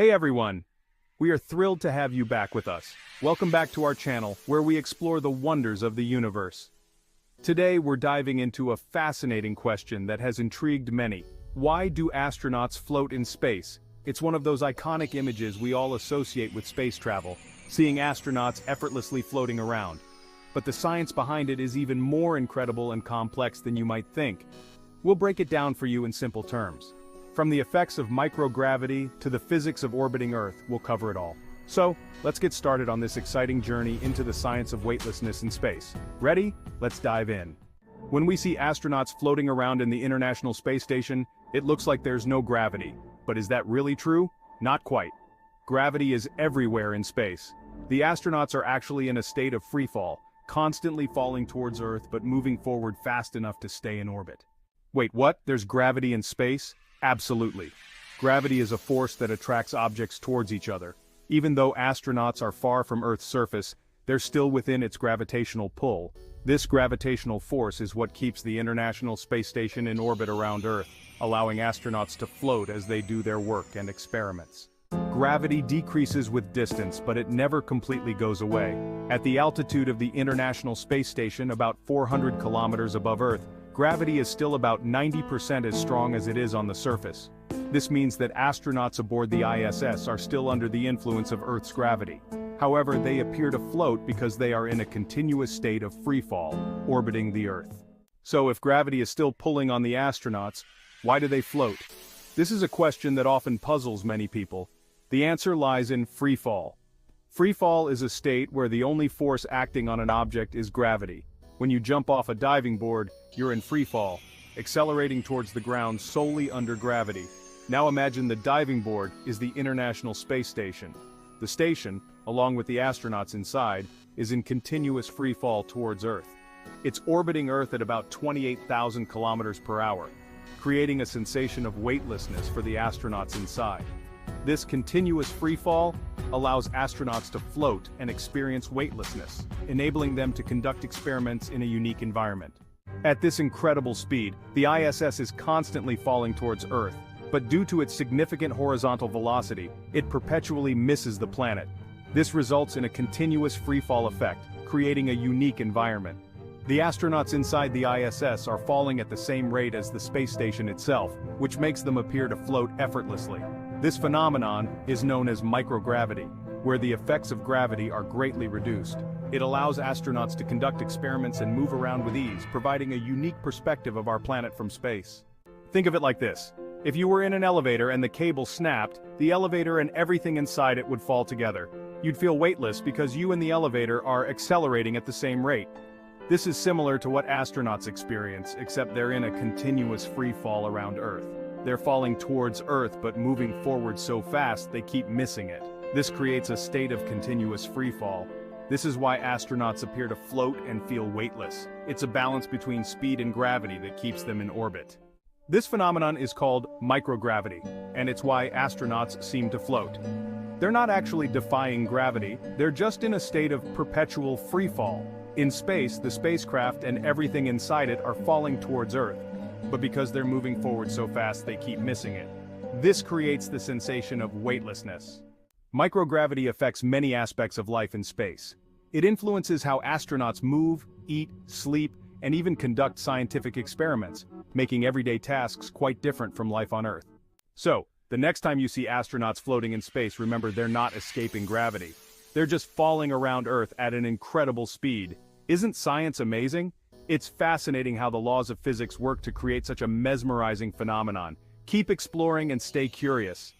Hey everyone! We are thrilled to have you back with us. Welcome back to our channel, where we explore the wonders of the universe. Today we're diving into a fascinating question that has intrigued many. Why do astronauts float in space? It's one of those iconic images we all associate with space travel, seeing astronauts effortlessly floating around. But the science behind it is even more incredible and complex than you might think. We'll break it down for you in simple terms. From the effects of microgravity to the physics of orbiting Earth, we'll cover it all. So, let's get started on this exciting journey into the science of weightlessness in space. Ready? Let's dive in. When we see astronauts floating around in the International Space Station, it looks like there's no gravity. But is that really true? Not quite. Gravity is everywhere in space. The astronauts are actually in a state of freefall, constantly falling towards Earth but moving forward fast enough to stay in orbit. Wait, what? There's gravity in space? Absolutely. Gravity is a force that attracts objects towards each other. Even though astronauts are far from Earth's surface, they're still within its gravitational pull. This gravitational force is what keeps the International Space Station in orbit around Earth, allowing astronauts to float as they do their work and experiments. Gravity decreases with distance, but it never completely goes away. At the altitude of the International Space Station, about 400 kilometers above Earth, gravity is still about 90% as strong as it is on the surface. This means that astronauts aboard the ISS are still under the influence of Earth's gravity. However, they appear to float because they are in a continuous state of freefall, orbiting the Earth. So if gravity is still pulling on the astronauts, why do they float? This is a question that often puzzles many people. The answer lies in freefall. Freefall is a state where the only force acting on an object is gravity. When you jump off a diving board, you're in freefall, accelerating towards the ground solely under gravity. Now imagine the diving board is the International Space Station. The station, along with the astronauts inside, is in continuous freefall towards Earth. It's orbiting Earth at about 28,000 kilometers per hour, creating a sensation of weightlessness for the astronauts inside. This continuous freefall allows astronauts to float and experience weightlessness, enabling them to conduct experiments in a unique environment. At this incredible speed, the ISS is constantly falling towards Earth, but due to its significant horizontal velocity, it perpetually misses the planet. This results in a continuous freefall effect, creating a unique environment. The astronauts inside the ISS are falling at the same rate as the space station itself, which makes them appear to float effortlessly. This phenomenon is known as microgravity, where the effects of gravity are greatly reduced. It allows astronauts to conduct experiments and move around with ease, providing a unique perspective of our planet from space. Think of it like this. If you were in an elevator and the cable snapped, the elevator and everything inside it would fall together. You'd feel weightless because you and the elevator are accelerating at the same rate. This is similar to what astronauts experience, except they're in a continuous free fall around Earth. They're falling towards Earth but moving forward so fast they keep missing it. This creates a state of continuous free fall. This is why astronauts appear to float and feel weightless. It's a balance between speed and gravity that keeps them in orbit. This phenomenon is called microgravity, and it's why astronauts seem to float. They're not actually defying gravity, they're just in a state of perpetual free fall. In space, the spacecraft and everything inside it are falling towards Earth, but because they're moving forward so fast they keep missing it. This creates the sensation of weightlessness. Microgravity affects many aspects of life in space. It influences how astronauts move, eat, sleep, and even conduct scientific experiments, making everyday tasks quite different from life on Earth. So, the next time you see astronauts floating in space, remember they're not escaping gravity. They're just falling around Earth at an incredible speed. Isn't science amazing? It's fascinating how the laws of physics work to create such a mesmerizing phenomenon. Keep exploring and stay curious.